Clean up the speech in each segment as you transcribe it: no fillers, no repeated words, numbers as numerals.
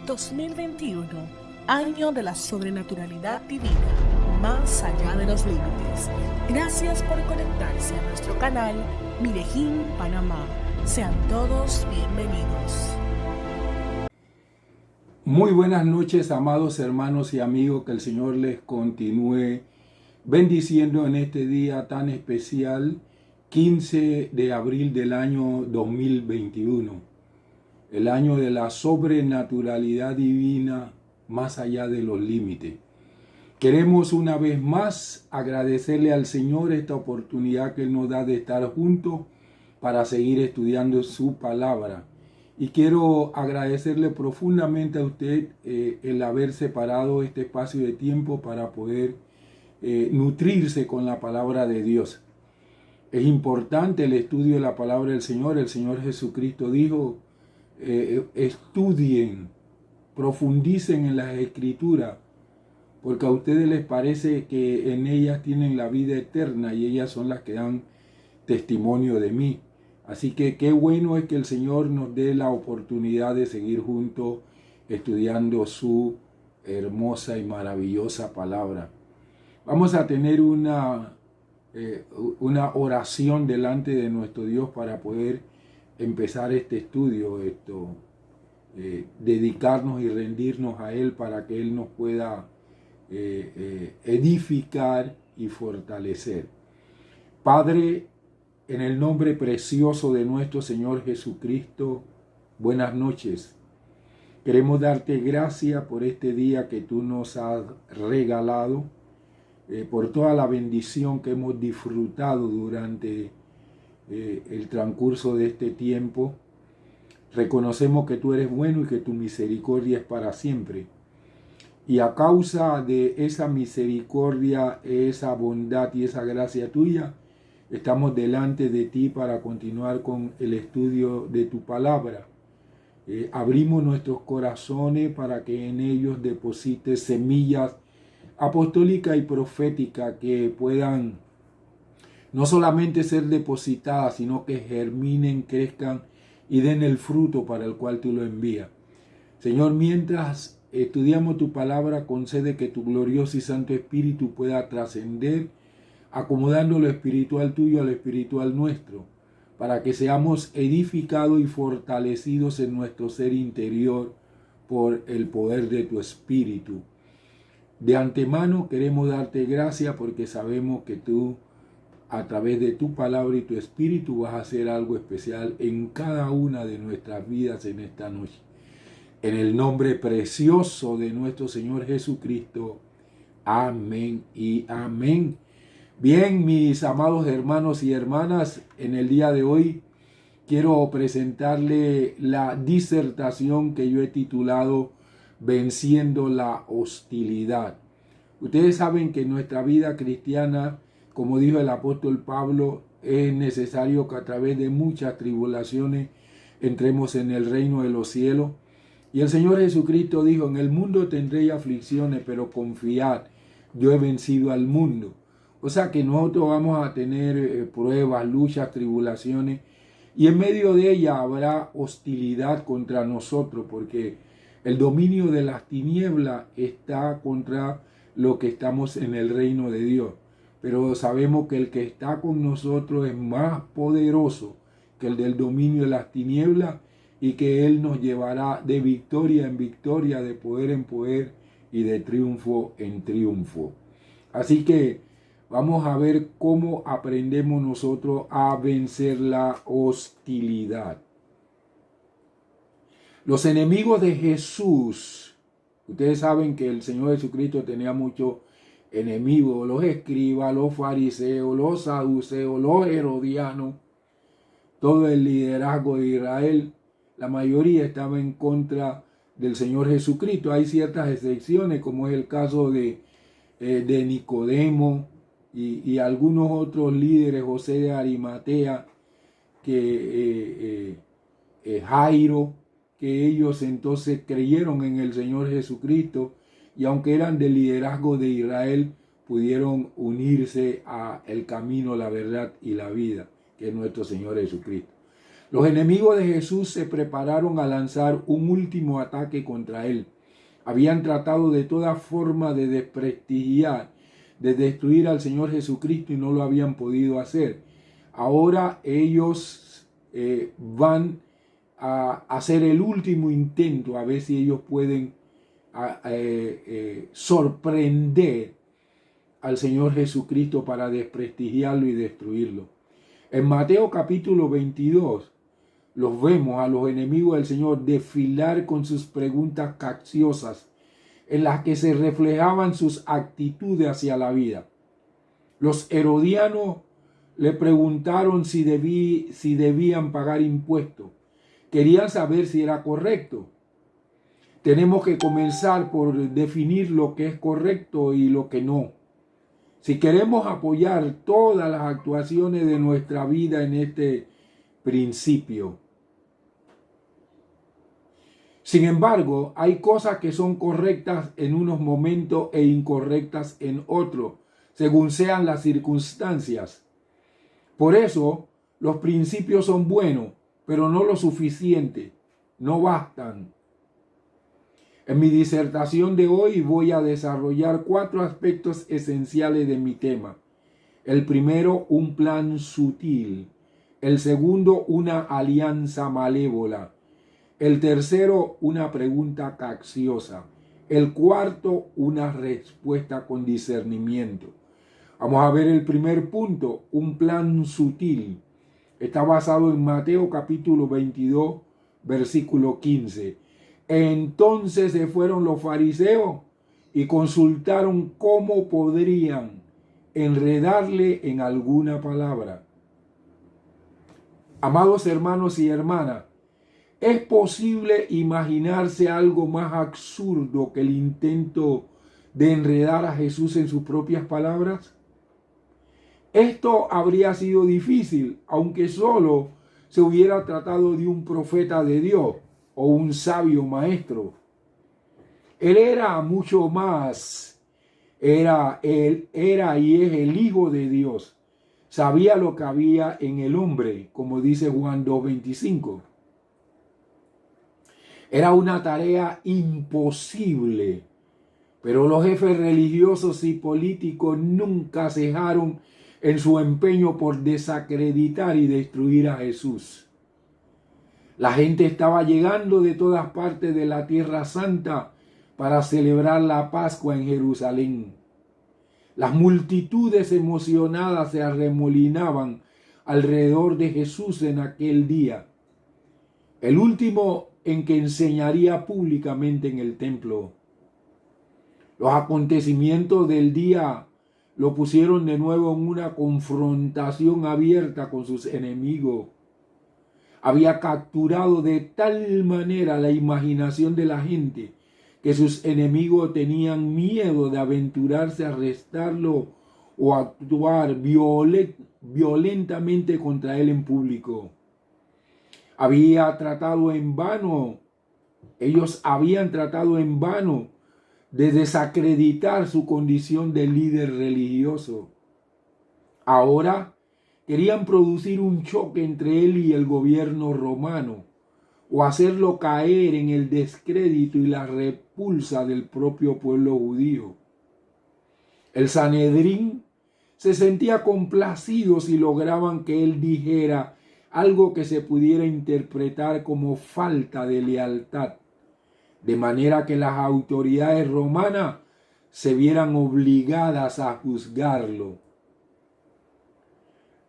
2021, año de la sobrenaturalidad divina, más allá de los límites. Gracias por conectarse a nuestro canal Mirejín Panamá. Sean todos bienvenidos. Muy buenas noches, amados hermanos y amigos, que el Señor les continúe bendiciendo en este día tan especial, 15 de abril del año 2021, el año de la sobrenaturalidad divina más allá de los límites. Queremos una vez más agradecerle al Señor esta oportunidad que Él nos da de estar juntos para seguir estudiando su palabra. Y quiero agradecerle profundamente a usted el haber separado este espacio de tiempo para poder nutrirse con la palabra de Dios. Es importante el estudio de la palabra del Señor. El Señor Jesucristo dijo, estudien, profundicen en las Escrituras, porque a ustedes les parece que en ellas tienen la vida eterna y ellas son las que dan testimonio de mí. Así que qué bueno es que el Señor nos dé la oportunidad de seguir juntos estudiando su hermosa y maravillosa palabra. Vamos a tener una oración delante de nuestro Dios para poder empezar este estudio, dedicarnos y rendirnos a Él para que Él nos pueda edificar y fortalecer. Padre, en el nombre precioso de nuestro Señor Jesucristo, buenas noches. Queremos darte gracias por este día que tú nos has regalado, por toda la bendición que hemos disfrutado durante el transcurso de este tiempo. Reconocemos que tú eres bueno y que tu misericordia es para siempre. Y a causa de esa misericordia, esa bondad y esa gracia tuya, estamos delante de ti para continuar con el estudio de tu palabra. Abrimos nuestros corazones para que en ellos deposites semillas apostólicas y proféticas que puedan no solamente ser depositadas, sino que germinen, crezcan y den el fruto para el cual tú lo envías. Señor, mientras estudiamos tu palabra, concede que tu glorioso y santo Espíritu pueda trascender, acomodando lo espiritual tuyo a lo espiritual nuestro, para que seamos edificados y fortalecidos en nuestro ser interior por el poder de tu Espíritu. De antemano queremos darte gracias porque sabemos que tú, a través de tu palabra y tu Espíritu, vas a hacer algo especial en cada una de nuestras vidas en esta noche. En el nombre precioso de nuestro Señor Jesucristo. Amén y amén. Bien, mis amados hermanos y hermanas, en el día de hoy quiero presentarle la disertación que yo he titulado Venciendo la hostilidad. Ustedes saben que en nuestra vida cristiana, como dijo el apóstol Pablo, es necesario que a través de muchas tribulaciones entremos en el reino de los cielos. Y el Señor Jesucristo dijo, en el mundo tendréis aflicciones, pero confiad, yo he vencido al mundo. O sea que nosotros vamos a tener pruebas, luchas, tribulaciones, y en medio de ellas habrá hostilidad contra nosotros, porque el dominio de las tinieblas está contra los que estamos en el reino de Dios. Pero sabemos que el que está con nosotros es más poderoso que el del dominio de las tinieblas, y que Él nos llevará de victoria en victoria, de poder en poder y de triunfo en triunfo. Así que vamos a ver cómo aprendemos nosotros a vencer la hostilidad. Los enemigos de Jesús, ustedes saben que el Señor Jesucristo tenía muchos enemigos, los escribas, los fariseos, los saduceos, los herodianos, todo el liderazgo de Israel. La mayoría estaba en contra del Señor Jesucristo. Hay ciertas excepciones, como es el caso de Nicodemo y algunos otros líderes, José de Arimatea, Jairo, que ellos entonces creyeron en el Señor Jesucristo, y aunque eran del liderazgo de Israel, pudieron unirse a el camino, la verdad y la vida, que es nuestro Señor Jesucristo. Los enemigos de Jesús se prepararon a lanzar un último ataque contra él. Habían tratado de toda forma de desprestigiar, de destruir al Señor Jesucristo y no lo habían podido hacer. Ahora ellos van a hacer el último intento a ver si ellos pueden sorprender al Señor Jesucristo para desprestigiarlo y destruirlo. En Mateo capítulo 22 los vemos a los enemigos del Señor desfilar con sus preguntas capciosas en las que se reflejaban sus actitudes hacia la vida. Los herodianos le preguntaron si debían pagar impuestos. Querían saber si era correcto. Tenemos que comenzar por definir lo que es correcto y lo que no. Si queremos apoyar todas las actuaciones de nuestra vida en este principio. Sin embargo, hay cosas que son correctas en unos momentos e incorrectas en otros, según sean las circunstancias. Por eso, los principios son buenos, pero no lo suficiente, no bastan. En mi disertación de hoy voy a desarrollar 4 aspectos esenciales de mi tema. El primero, un plan sutil. El segundo, una alianza malévola. El tercero, una pregunta capciosa. El cuarto, una respuesta con discernimiento. Vamos a ver el primer punto, un plan sutil. Está basado en Mateo capítulo 22, versículo 15. Entonces se fueron los fariseos y consultaron cómo podrían enredarle en alguna palabra. Amados hermanos y hermanas, ¿es posible imaginarse algo más absurdo que el intento de enredar a Jesús en sus propias palabras? Esto habría sido difícil, aunque solo se hubiera tratado de un profeta de Dios o un sabio maestro. Él era mucho más, era y es el Hijo de Dios. Sabía lo que había en el hombre, como dice Juan 2:25. Era una tarea imposible, pero los jefes religiosos y políticos nunca cejaron en su empeño por desacreditar y destruir a Jesús. La gente estaba llegando de todas partes de la Tierra Santa para celebrar la Pascua en Jerusalén. Las multitudes emocionadas se arremolinaban alrededor de Jesús en aquel día, el último en que enseñaría públicamente en el templo. Los acontecimientos del día lo pusieron de nuevo en una confrontación abierta con sus enemigos. Había capturado de tal manera la imaginación de la gente que sus enemigos tenían miedo de aventurarse a arrestarlo o actuar violentamente contra él en público. Ellos habían tratado en vano de desacreditar su condición de líder religioso. Ahora querían producir un choque entre él y el gobierno romano, o hacerlo caer en el descrédito y la repulsa del propio pueblo judío. El Sanedrín se sentía complacido si lograban que él dijera algo que se pudiera interpretar como falta de lealtad, de manera que las autoridades romanas se vieran obligadas a juzgarlo.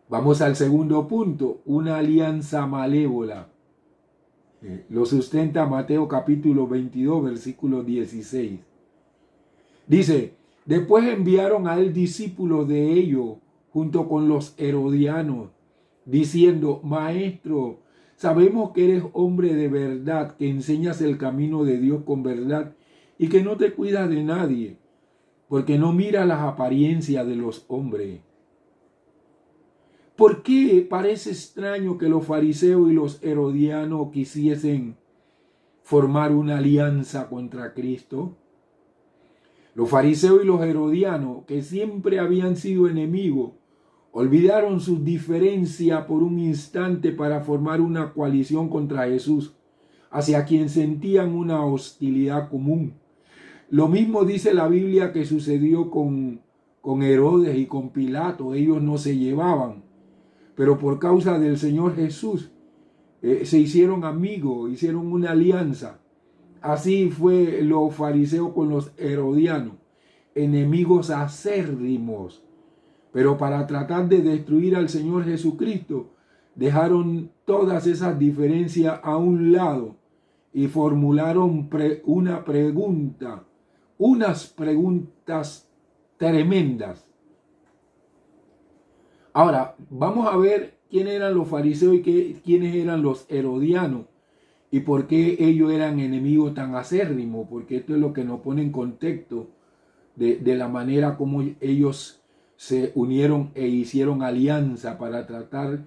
Vamos al segundo punto, una alianza malévola. Lo sustenta Mateo capítulo 22, versículo 16. Dice, después enviaron a él discípulos de ellos junto con los herodianos, diciendo, Maestro, sabemos que eres hombre de verdad, que enseñas el camino de Dios con verdad y que no te cuidas de nadie, porque no miras las apariencias de los hombres. ¿Por qué parece extraño que los fariseos y los herodianos quisiesen formar una alianza contra Cristo? Los fariseos y los herodianos, que siempre habían sido enemigos, Olvidaron su diferencia por un instante para formar una coalición contra Jesús, hacia quien sentían una hostilidad común. Lo mismo dice la Biblia que sucedió con Herodes y con Pilato. Ellos no se llevaban, pero por causa del Señor Jesús se hicieron amigos, hicieron una alianza. Así fue los fariseos con los herodianos, enemigos acérrimos, pero para tratar de destruir al Señor Jesucristo, dejaron todas esas diferencias a un lado y formularon unas preguntas tremendas. Ahora, vamos a ver quiénes eran los fariseos y quiénes eran los herodianos y por qué ellos eran enemigos tan acérrimos, porque esto es lo que nos pone en contexto de la manera como ellos se unieron e hicieron alianza para tratar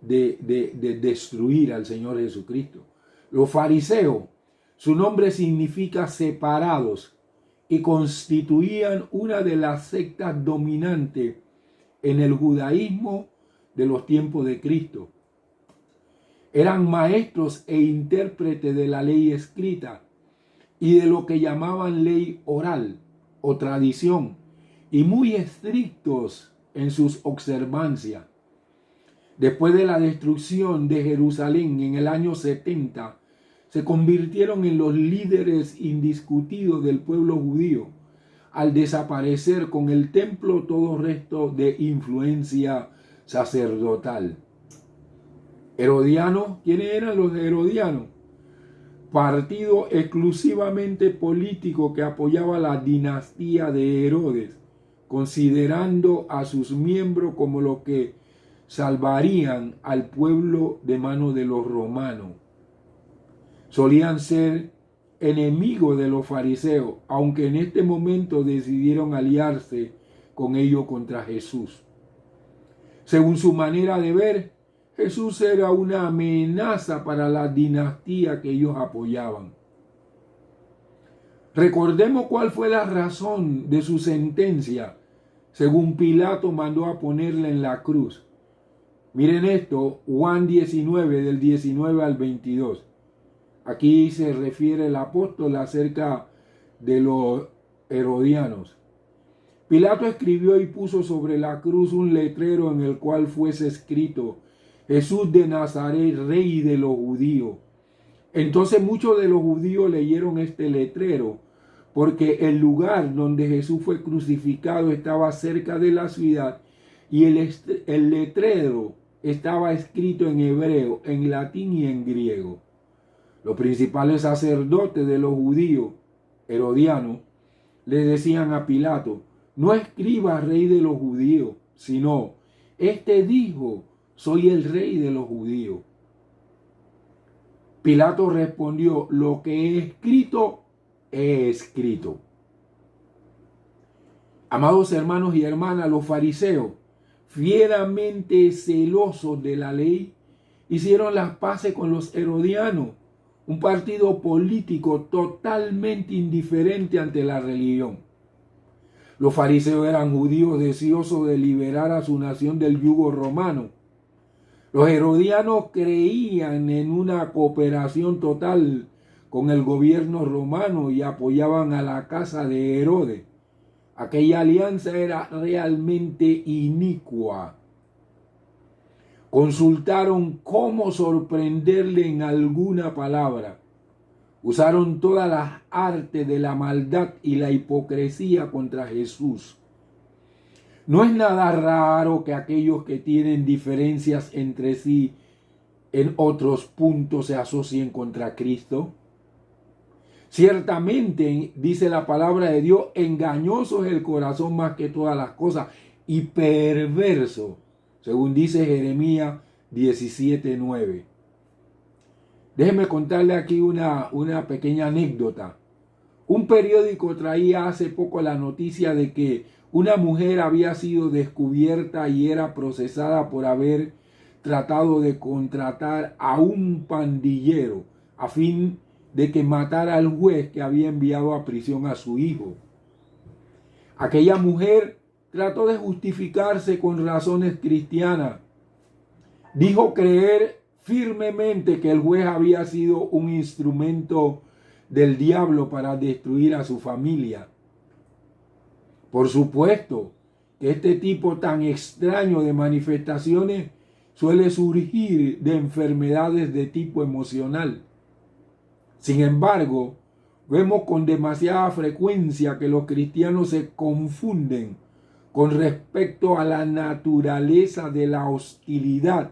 de destruir al Señor Jesucristo. Los fariseos, su nombre significa separados, y constituían una de las sectas dominantes en el judaísmo de los tiempos de Cristo. Eran maestros e intérpretes de la ley escrita y de lo que llamaban ley oral o tradición, y muy estrictos en sus observancias. Después de la destrucción de Jerusalén en el año 70, se convirtieron en los líderes indiscutidos del pueblo judío, al desaparecer con el templo todo resto de influencia sacerdotal. Herodianos, ¿quiénes eran los herodianos? Partido exclusivamente político que apoyaba la dinastía de Herodes, considerando a sus miembros como los que salvarían al pueblo de manos de los romanos. Solían ser enemigos de los fariseos, aunque en este momento decidieron aliarse con ellos contra Jesús. Según su manera de ver, Jesús era una amenaza para la dinastía que ellos apoyaban. Recordemos cuál fue la razón de su sentencia, según Pilato mandó a ponerle en la cruz. Miren esto, Juan 19, del 19 al 22. Aquí se refiere el apóstol acerca de los herodianos. Pilato escribió y puso sobre la cruz un letrero en el cual fuese escrito: Jesús de Nazaret, rey de los judíos. Entonces muchos de los judíos leyeron este letrero, porque el lugar donde Jesús fue crucificado estaba cerca de la ciudad, y el letrero estaba escrito en hebreo, en latín y en griego. Los principales sacerdotes de los judíos, herodianos, le decían a Pilato: no escriba rey de los judíos, sino, este dijo: soy el rey de los judíos. Pilato respondió: lo que he escrito, he escrito. Amados hermanos y hermanas, los fariseos, fieramente celosos de la ley, hicieron las paces con los herodianos, un partido político totalmente indiferente ante la religión. Los fariseos eran judíos deseosos de liberar a su nación del yugo romano. Los herodianos creían en una cooperación total con el gobierno romano y apoyaban a la casa de Herodes. Aquella alianza era realmente inicua. Consultaron cómo sorprenderle en alguna palabra. Usaron todas las artes de la maldad y la hipocresía contra Jesús. No es nada raro que aquellos que tienen diferencias entre sí en otros puntos se asocien contra Cristo. Ciertamente, dice la palabra de Dios, engañoso es el corazón más que todas las cosas y perverso, según dice Jeremías 17:9. Déjenme contarle aquí una pequeña anécdota. Un periódico traía hace poco la noticia de que una mujer había sido descubierta y era procesada por haber tratado de contratar a un pandillero a fin de que matara al juez que había enviado a prisión a su hijo. Aquella mujer trató de justificarse con razones cristianas. Dijo creer firmemente que el juez había sido un instrumento del diablo para destruir a su familia. Por supuesto que este tipo tan extraño de manifestaciones suele surgir de enfermedades de tipo emocional. Sin embargo, vemos con demasiada frecuencia que los cristianos se confunden con respecto a la naturaleza de la hostilidad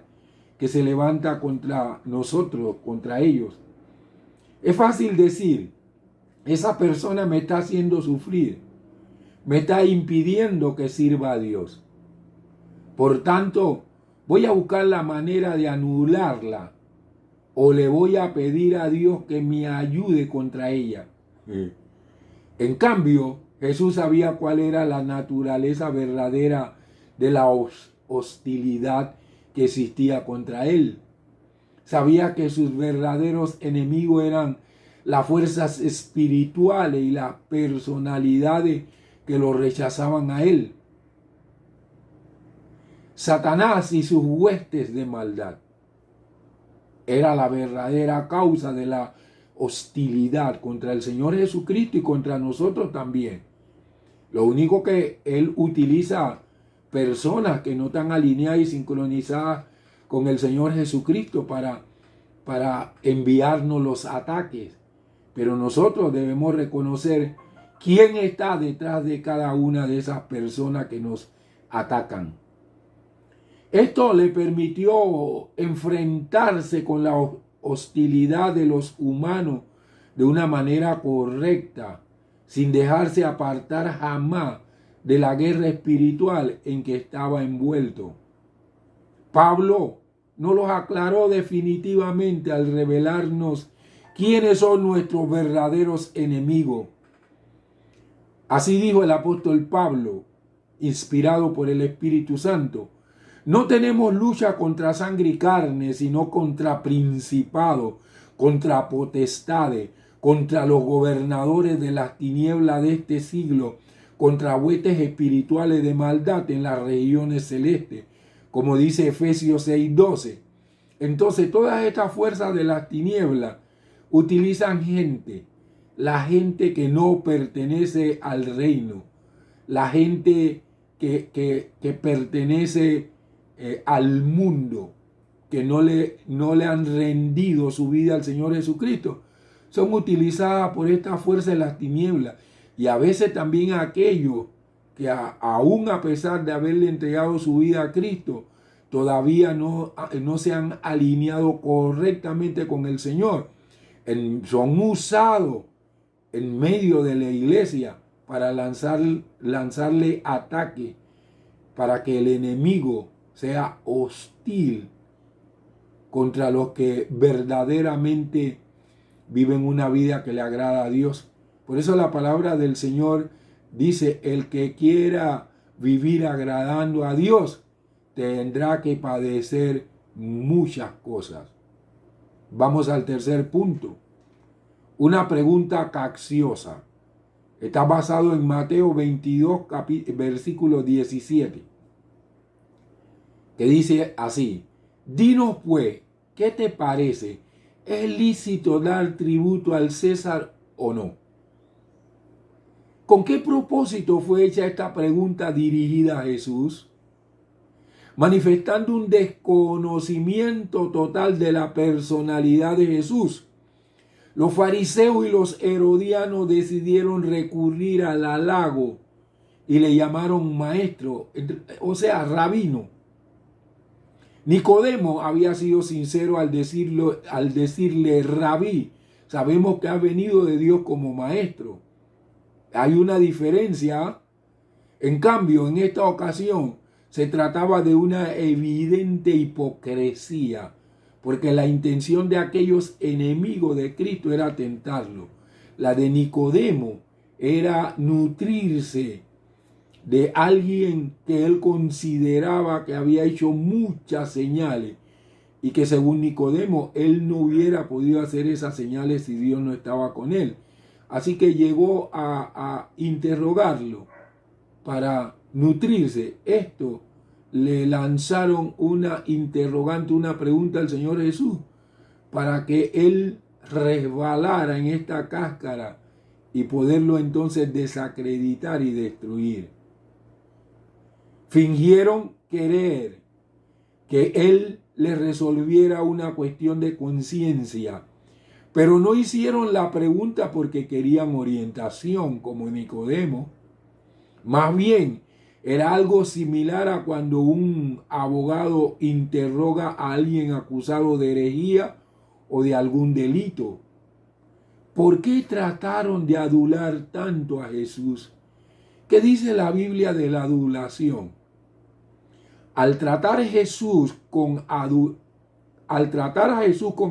que se levanta contra nosotros, contra ellos. Es fácil decir, esa persona me está haciendo sufrir, me está impidiendo que sirva a Dios. Por tanto, voy a buscar la manera de anularla o le voy a pedir a Dios que me ayude contra ella. En cambio, Jesús sabía cuál era la naturaleza verdadera de la hostilidad que existía contra él. Sabía que sus verdaderos enemigos eran las fuerzas espirituales y las personalidades que lo rechazaban a él. Satanás y sus huestes de maldad era la verdadera causa de la hostilidad contra el Señor Jesucristo y contra nosotros también. Lo único que él utiliza personas que no están alineadas y sincronizadas con el Señor Jesucristo para enviarnos los ataques. Pero nosotros debemos reconocer quién está detrás de cada una de esas personas que nos atacan. Esto le permitió enfrentarse con la hostilidad de los humanos de una manera correcta, sin dejarse apartar jamás de la guerra espiritual en que estaba envuelto. Pablo nos los aclaró definitivamente al revelarnos quiénes son nuestros verdaderos enemigos. Así dijo el apóstol Pablo, inspirado por el Espíritu Santo: no tenemos lucha contra sangre y carne, sino contra principados, contra potestades, contra los gobernadores de las tinieblas de este siglo, contra huestes espirituales de maldad en las regiones celestes, como dice Efesios 6:12. Entonces, todas estas fuerzas de las tinieblas utilizan gente, la gente que no pertenece al reino, la gente que pertenece al mundo, que no le han rendido su vida al Señor Jesucristo, son utilizadas por esta fuerza de las tinieblas. Y a veces también aquellos que aún a pesar de haberle entregado su vida a Cristo, todavía no se han alineado correctamente con el Señor. Son usados en medio de la iglesia para lanzarle ataque, para que el enemigo sea hostil contra los que verdaderamente viven una vida que le agrada a Dios. Por eso la palabra del Señor dice: el que quiera vivir agradando a Dios tendrá que padecer muchas cosas. Vamos al tercer punto. Una pregunta capciosa. Está basado en Mateo 22, versículo 17. Que dice así: dinos pues, ¿qué te parece? ¿Es lícito dar tributo al César o no? ¿Con qué propósito fue hecha esta pregunta dirigida a Jesús? Manifestando un desconocimiento total de la personalidad de Jesús, los fariseos y los herodianos decidieron recurrir al halago y le llamaron maestro, o sea, rabino. Nicodemo había sido sincero al decirle rabí. Sabemos que ha venido de Dios como maestro. Hay una diferencia. En cambio, en esta ocasión se trataba de una evidente hipocresía, porque la intención de aquellos enemigos de Cristo era tentarlo. La de Nicodemo era nutrirse de alguien que él consideraba que había hecho muchas señales y que según Nicodemo él no hubiera podido hacer esas señales si Dios no estaba con él. Así que llegó a interrogarlo para nutrirse. Esto le lanzaron una interrogante, una pregunta al Señor Jesús, para que él resbalara en esta cáscara y poderlo entonces desacreditar y destruir. Fingieron querer que él le resolviera una cuestión de conciencia, pero no hicieron la pregunta porque querían orientación, como Nicodemo. Más bien, era algo similar a cuando un abogado interroga a alguien acusado de herejía o de algún delito. ¿Por qué trataron de adular tanto a Jesús? ¿Qué dice la Biblia de la adulación? Al tratar a Jesús con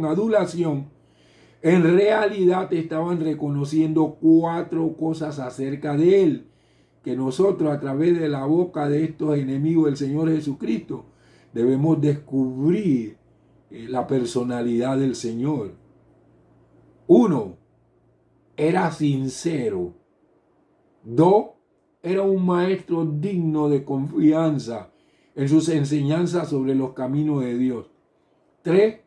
adulación, en realidad estaban reconociendo 4 cosas acerca de él, que nosotros a través de la boca de estos enemigos del Señor Jesucristo debemos descubrir la personalidad del Señor. 1, era sincero. 2, era un maestro digno de confianza en sus enseñanzas sobre los caminos de Dios. 3,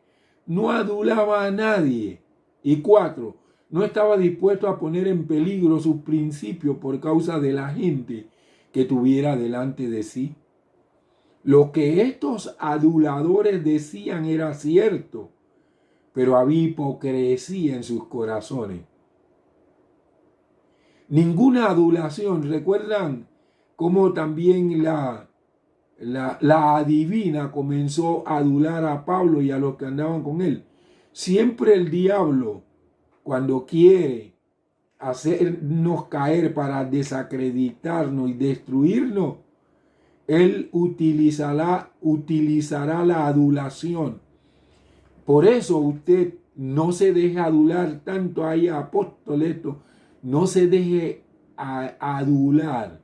no adulaba a nadie. Y 4, no estaba dispuesto a poner en peligro sus principios por causa de la gente que tuviera delante de sí. Lo que estos aduladores decían era cierto, pero había hipocresía en sus corazones. Ninguna adulación, ¿recuerdan cómo también la adivina comenzó a adular a Pablo y a los que andaban con él? Siempre el diablo, cuando quiere hacernos caer para desacreditarnos y destruirnos, él utilizará la adulación. Por eso usted no se deje adular tanto. Hay apóstoles, no se deje adular,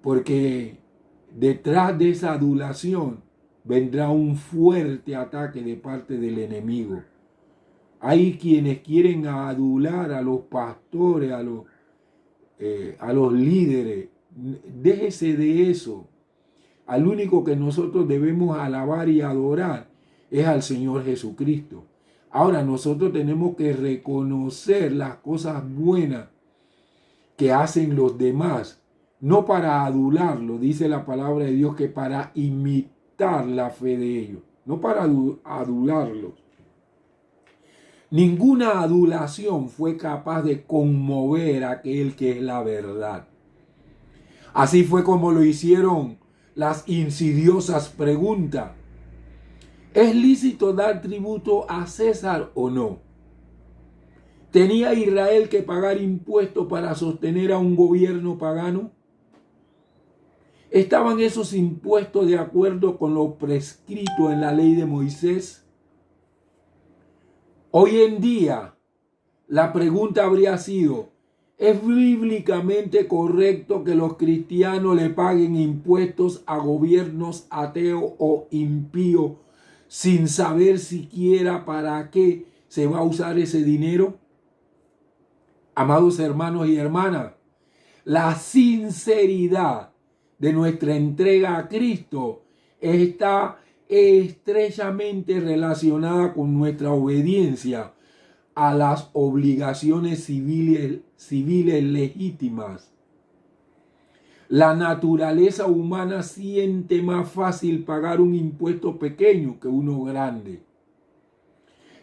porque detrás de esa adulación vendrá un fuerte ataque de parte del enemigo. Hay quienes quieren adular a los pastores, a los líderes. Déjese de eso. Al único que nosotros debemos alabar y adorar es al Señor Jesucristo. Ahora nosotros tenemos que reconocer las cosas buenas que hacen los demás, no para adularlo, dice la palabra de Dios, que para imitar la fe de ellos, no para adularlos. Ninguna adulación fue capaz de conmover a aquel que es la verdad. Así fue como lo hicieron las insidiosas preguntas. ¿Es lícito dar tributo a César o no? ¿Tenía Israel que pagar impuestos para sostener a un gobierno pagano? ¿Estaban esos impuestos de acuerdo con lo prescrito en la ley de Moisés? Hoy en día, la pregunta habría sido: ¿es bíblicamente correcto que los cristianos le paguen impuestos a gobiernos ateos o impíos sin saber siquiera para qué se va a usar ese dinero? Amados hermanos y hermanas, la sinceridad de nuestra entrega a Cristo está estrechamente relacionada con nuestra obediencia a las obligaciones civiles legítimas. La naturaleza humana siente más fácil pagar un impuesto pequeño que uno grande.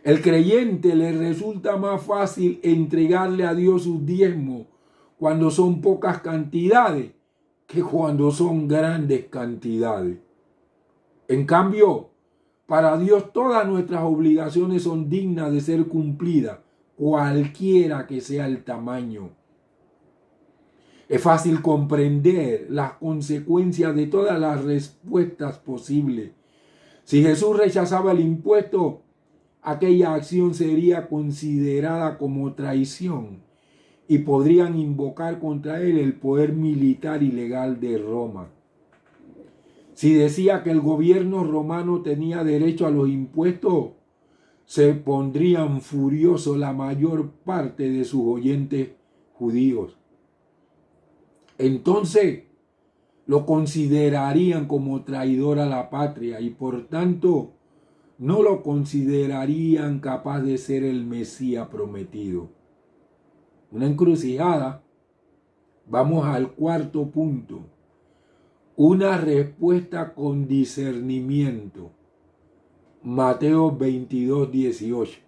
El creyente le resulta más fácil entregarle a Dios sus diezmos cuando son pocas cantidades que cuando son grandes cantidades. En cambio, para Dios todas nuestras obligaciones son dignas de ser cumplidas, cualquiera que sea el tamaño. Es fácil comprender las consecuencias de todas las respuestas posibles. Si Jesús rechazaba el impuesto, aquella acción sería considerada como traición y podrían invocar contra él el poder militar y legal de Roma. Si decía que el gobierno romano tenía derecho a los impuestos, se pondrían furiosos la mayor parte de sus oyentes judíos. Entonces, lo considerarían como traidor a la patria y por tanto no lo considerarían capaz de ser el Mesías prometido. Una encrucijada. Vamos al cuarto punto. Una respuesta con discernimiento. Mateo 22, 18.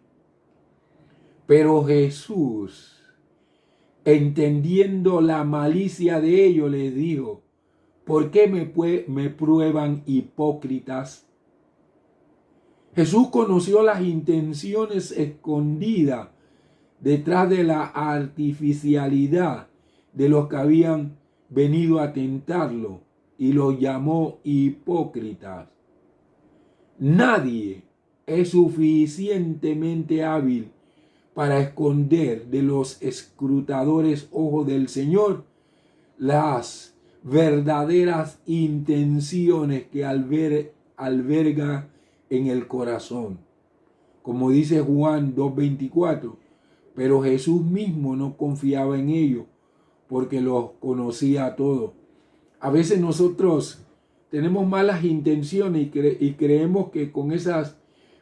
Pero Jesús, entendiendo la malicia de ellos, les dijo: ¿por qué me prueban, hipócritas? Jesús conoció las intenciones escondidas detrás de la artificialidad de los que habían venido a tentarlo y los llamó hipócritas. Nadie es suficientemente hábil para esconder de los escrutadores ojos del Señor las verdaderas intenciones que alberga en el corazón. Como dice Juan 2:24, pero Jesús mismo no confiaba en ellos porque los conocía a todos. A veces nosotros tenemos malas intenciones y creemos que con esas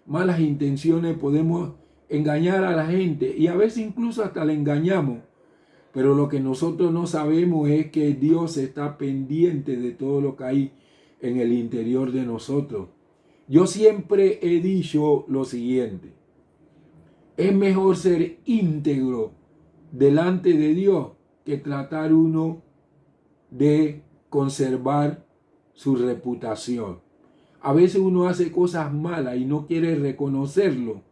malas intenciones podemos engañar a la gente y a veces incluso hasta le engañamos. Pero lo que nosotros no sabemos es que Dios está pendiente de todo lo que hay en el interior de nosotros. Yo siempre he dicho lo siguiente: es mejor ser íntegro delante de Dios que tratar uno de conservar su reputación. A veces uno hace cosas malas y no quiere reconocerlo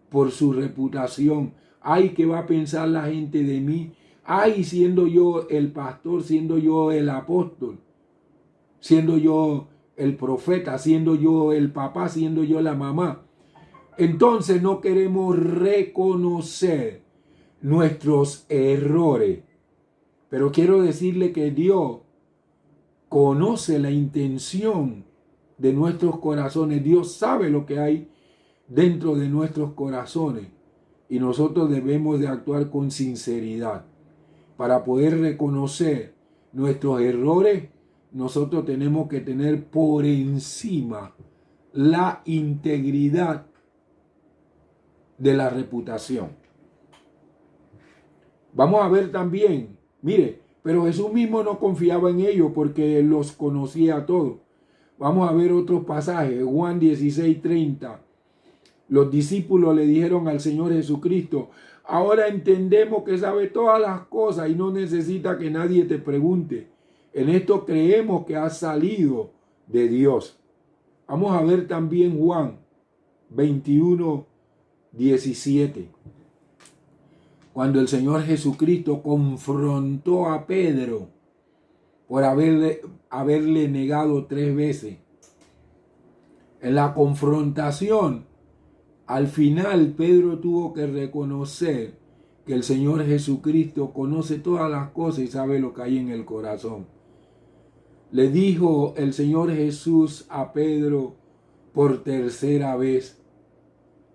por su reputación. Ay, ¿qué va a pensar la gente de mí? Ay, siendo yo el pastor, siendo yo el apóstol, siendo yo el profeta, siendo yo el papá, siendo yo la mamá. Entonces no queremos reconocer nuestros errores. Pero quiero decirle que Dios conoce la intención de nuestros corazones. Dios sabe lo que hay dentro de nuestros corazones. Y nosotros debemos de actuar con sinceridad. Para poder reconocer nuestros errores, nosotros tenemos que tener por encima la integridad de la reputación. Vamos a ver también, mire, pero Jesús mismo no confiaba en ellos porque los conocía a todos. Vamos a ver otros pasajes. Juan 16:30. Los discípulos le dijeron al Señor Jesucristo: ahora entendemos que sabe todas las cosas y no necesita que nadie te pregunte. En esto creemos que has salido de Dios. Vamos a ver también Juan 21:17. Cuando el Señor Jesucristo confrontó a Pedro por haberle negado 3 veces. En la confrontación, al final Pedro tuvo que reconocer que el Señor Jesucristo conoce todas las cosas y sabe lo que hay en el corazón. Le dijo el Señor Jesús a Pedro por 3ª vez: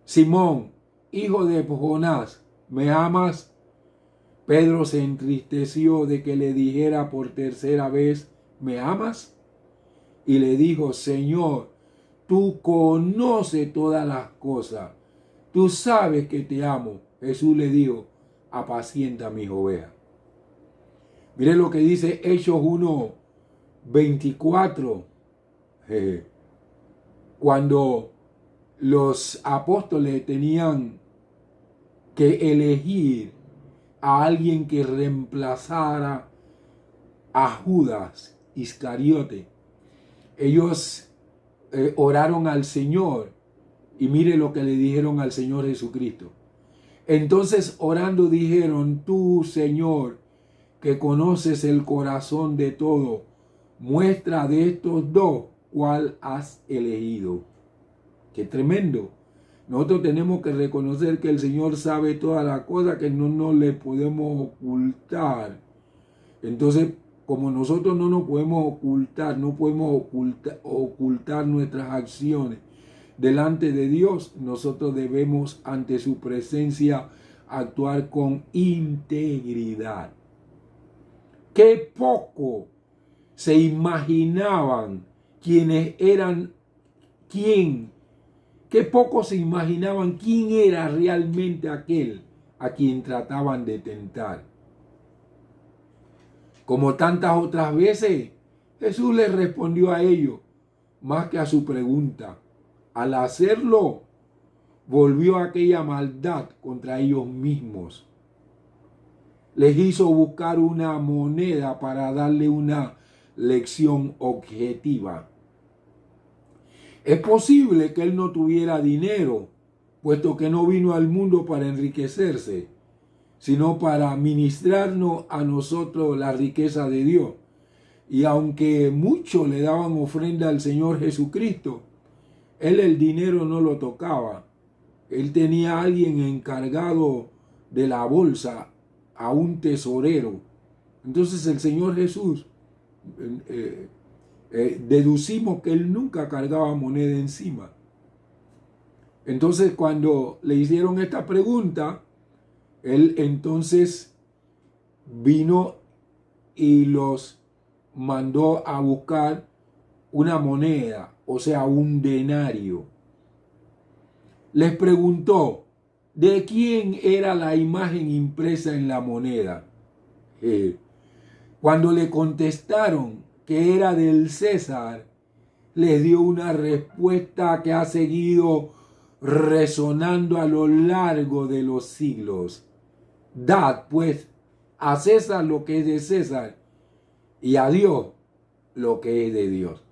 Simón, hijo de Jonás, ¿me amas? Pedro se entristeció de que le dijera por 3ª vez: ¿me amas? Y le dijo: Señor, tú conoces todas las cosas, tú sabes que te amo. Jesús le dijo: apacienta mis ovejas. Mire lo que dice Hechos 1:24. Cuando los apóstoles tenían que elegir a alguien que reemplazara a Judas Iscariote, ellos oraron al Señor y mire lo que le dijeron al Señor Jesucristo. Entonces orando dijeron: tú, Señor, que conoces el corazón de todo, muestra de estos dos cuál has elegido. ¡Qué tremendo! Nosotros tenemos que reconocer que el Señor sabe todas las cosas, que no le podemos ocultar. Entonces, como nosotros no nos podemos ocultar, no podemos ocultar nuestras acciones delante de Dios, nosotros debemos ante su presencia actuar con integridad. Qué poco se imaginaban quiénes eran, que pocos se imaginaban quién era realmente aquel a quien trataban de tentar. Como tantas otras veces, Jesús les respondió a ellos más que a su pregunta. Al hacerlo, volvió aquella maldad contra ellos mismos. Les hizo buscar una moneda para darle una lección objetiva. Es posible que él no tuviera dinero, puesto que no vino al mundo para enriquecerse, sino para ministrarnos a nosotros la riqueza de Dios. Y aunque muchos le daban ofrenda al Señor Jesucristo, él el dinero no lo tocaba. Él tenía a alguien encargado de la bolsa, a un tesorero. Entonces el Señor Jesús, deducimos que él nunca cargaba moneda encima. Entonces cuando le hicieron esta pregunta, él entonces vino y los mandó a buscar una moneda, o sea, un denario. Les preguntó, ¿de quién era la imagen impresa en la moneda? Cuando le contestaron que era del César, les dio una respuesta que ha seguido resonando a lo largo de los siglos. Dad, pues, a César lo que es de César y a Dios lo que es de Dios.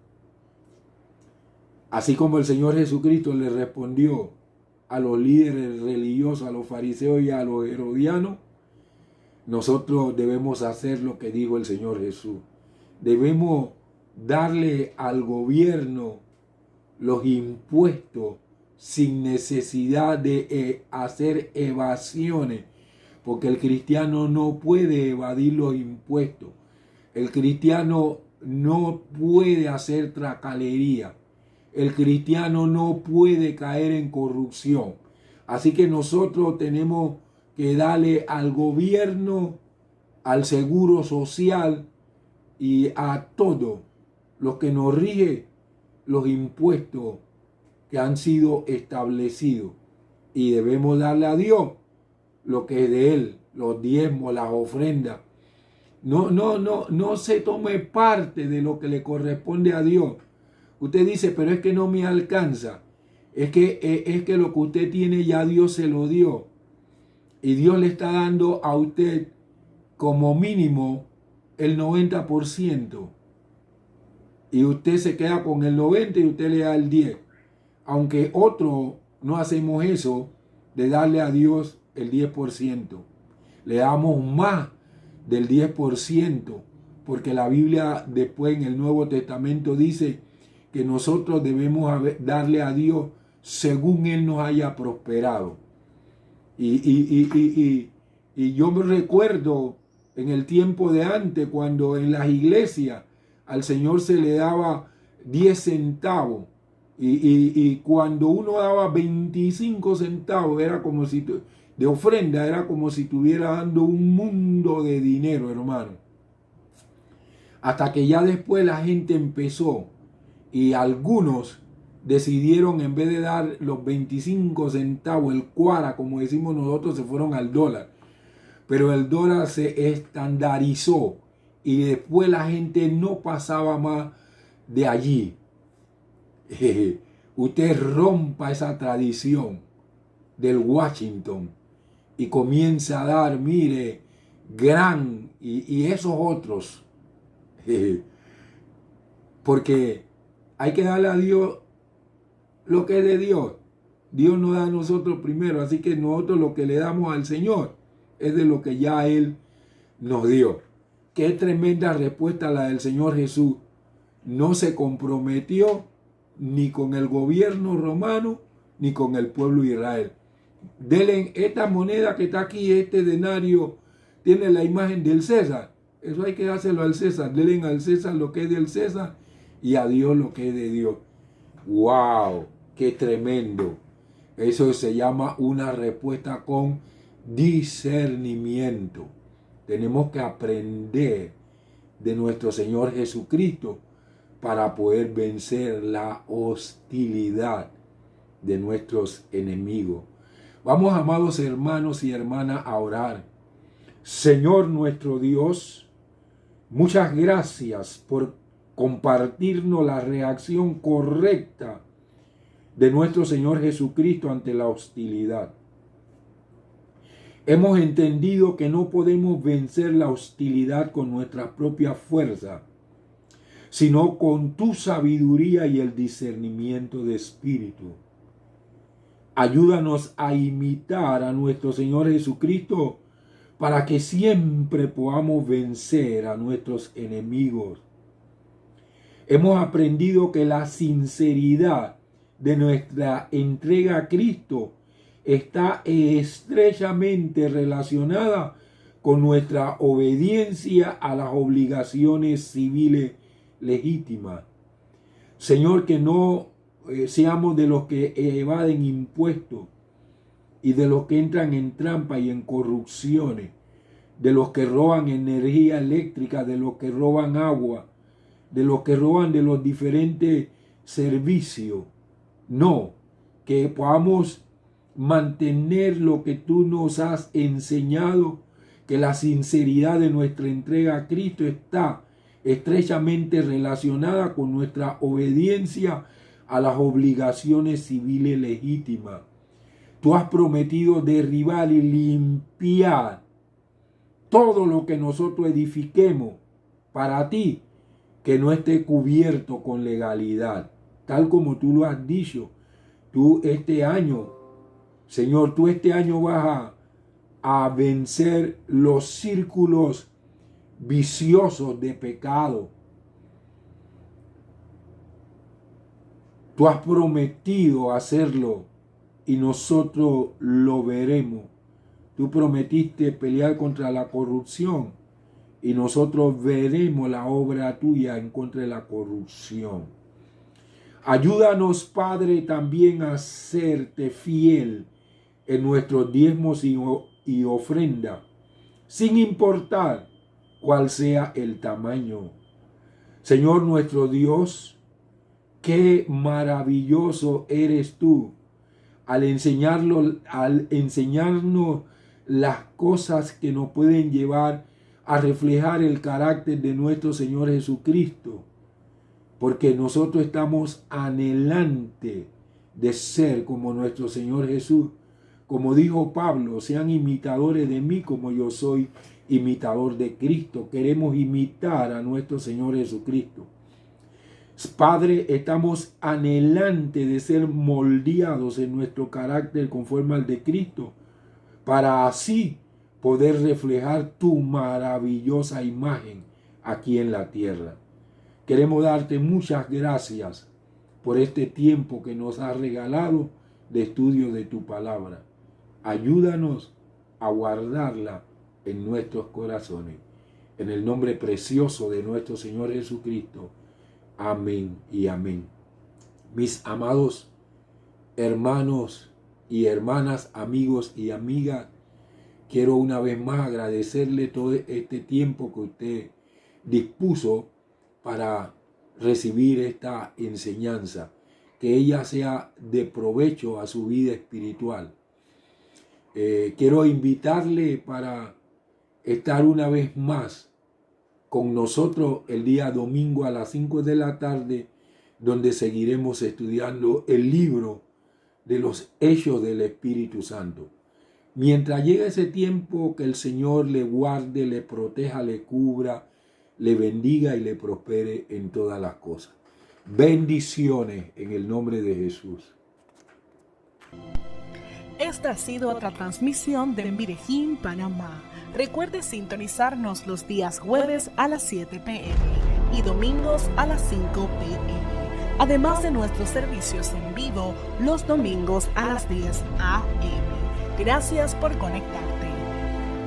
Así como el Señor Jesucristo le respondió a los líderes religiosos, a los fariseos y a los herodianos, nosotros debemos hacer lo que dijo el Señor Jesús. Debemos darle al gobierno los impuestos sin necesidad de hacer evasiones, porque el cristiano no puede evadir los impuestos. El cristiano no puede hacer tracalería. El cristiano no puede caer en corrupción. Así que nosotros tenemos que darle al gobierno, al seguro social y a todo lo que nos rige los impuestos que han sido establecidos. Y debemos darle a Dios lo que es de Él, los diezmos, las ofrendas. No se tome parte de lo que le corresponde a Dios. Usted dice, pero es que no me alcanza. Es que lo que usted tiene ya Dios se lo dio. Y Dios le está dando a usted como mínimo el 90%. Y usted se queda con el 90% y usted le da el 10%. Aunque otros no hacemos eso de darle a Dios el 10%. Le damos más del 10%, porque la Biblia después en el Nuevo Testamento dice que nosotros debemos darle a Dios según Él nos haya prosperado. Y yo me recuerdo en el tiempo de antes, cuando en las iglesias al Señor se le daba 10 centavos, y cuando uno daba 25 centavos era como si de ofrenda, era como si estuviera dando un mundo de dinero, hermano. Hasta que ya después la gente empezó y algunos decidieron, en vez de dar los 25 centavos, el cuara, como decimos nosotros, se fueron al dólar. Pero el dólar se estandarizó y después la gente no pasaba más de allí. Usted rompa esa tradición del Washington y comienza a dar, mire, gran y esos otros. Porque hay que darle a Dios lo que es de Dios. Dios nos da a nosotros primero, así que nosotros lo que le damos al Señor es de lo que ya Él nos dio. Qué tremenda respuesta la del Señor Jesús. No se comprometió ni con el gobierno romano ni con el pueblo de Israel. Denle esta moneda que está aquí, este denario, tiene la imagen del César. Eso hay que dárselo al César. Denle al César lo que es del César y a Dios lo que es de Dios. ¡Wow! ¡Qué tremendo! Eso se llama una respuesta con discernimiento. Tenemos que aprender de nuestro Señor Jesucristo para poder vencer la hostilidad de nuestros enemigos. Vamos, amados hermanos y hermanas, a orar. Señor nuestro Dios, muchas gracias por compartirnos la reacción correcta de nuestro Señor Jesucristo ante la hostilidad. Hemos entendido que no podemos vencer la hostilidad con nuestra propia fuerza, sino con tu sabiduría y el discernimiento de espíritu. Ayúdanos a imitar a nuestro Señor Jesucristo para que siempre podamos vencer a nuestros enemigos. Hemos aprendido que la sinceridad de nuestra entrega a Cristo está estrechamente relacionada con nuestra obediencia a las obligaciones civiles legítimas. Señor, que no seamos de los que evaden impuestos y de los que entran en trampa y en corrupciones, de los que roban energía eléctrica, de los que roban agua, de los que roban de los diferentes servicios. No, que podamos mantener lo que tú nos has enseñado, que la sinceridad de nuestra entrega a Cristo está estrechamente relacionada con nuestra obediencia a las obligaciones civiles legítimas. Tú has prometido derribar y limpiar todo lo que nosotros edifiquemos para ti, que no esté cubierto con legalidad, tal como tú lo has dicho. Tú este año, Señor, tú este año vas a vencer los círculos viciosos de pecado. Tú has prometido hacerlo y nosotros lo veremos. Tú prometiste pelear contra la corrupción y nosotros veremos la obra tuya en contra de la corrupción. Ayúdanos, Padre, también a serte fiel en nuestros diezmos y ofrenda, sin importar cuál sea el tamaño. Señor nuestro Dios, qué maravilloso eres tú al enseñarnos las cosas que nos pueden llevar a reflejar el carácter de nuestro Señor Jesucristo, porque nosotros estamos anhelantes de ser como nuestro Señor Jesús. Como dijo Pablo, sean imitadores de mí como yo soy imitador de Cristo. Queremos imitar a nuestro Señor Jesucristo. Padre, estamos anhelantes de ser moldeados en nuestro carácter conforme al de Cristo, para así poder reflejar tu maravillosa imagen aquí en la tierra. Queremos darte muchas gracias por este tiempo que nos has regalado de estudio de tu palabra. Ayúdanos a guardarla en nuestros corazones. En el nombre precioso de nuestro Señor Jesucristo. Amén y amén. Mis amados hermanos y hermanas, amigos y amigas, quiero una vez más agradecerle todo este tiempo que usted dispuso para recibir esta enseñanza, que ella sea de provecho a su vida espiritual. Quiero invitarle para estar una vez más con nosotros el día domingo a las 5 de la tarde, donde seguiremos estudiando el libro de los Hechos del Espíritu Santo. Mientras llegue ese tiempo, que el Señor le guarde, le proteja, le cubra, le bendiga y le prospere en todas las cosas. Bendiciones en el nombre de Jesús. Esta ha sido otra transmisión de Medellín, Panamá. Recuerde sintonizarnos los días jueves a las 7 p.m. y domingos a las 5 p.m. Además de nuestros servicios en vivo los domingos a las 10 a.m. Gracias por conectar.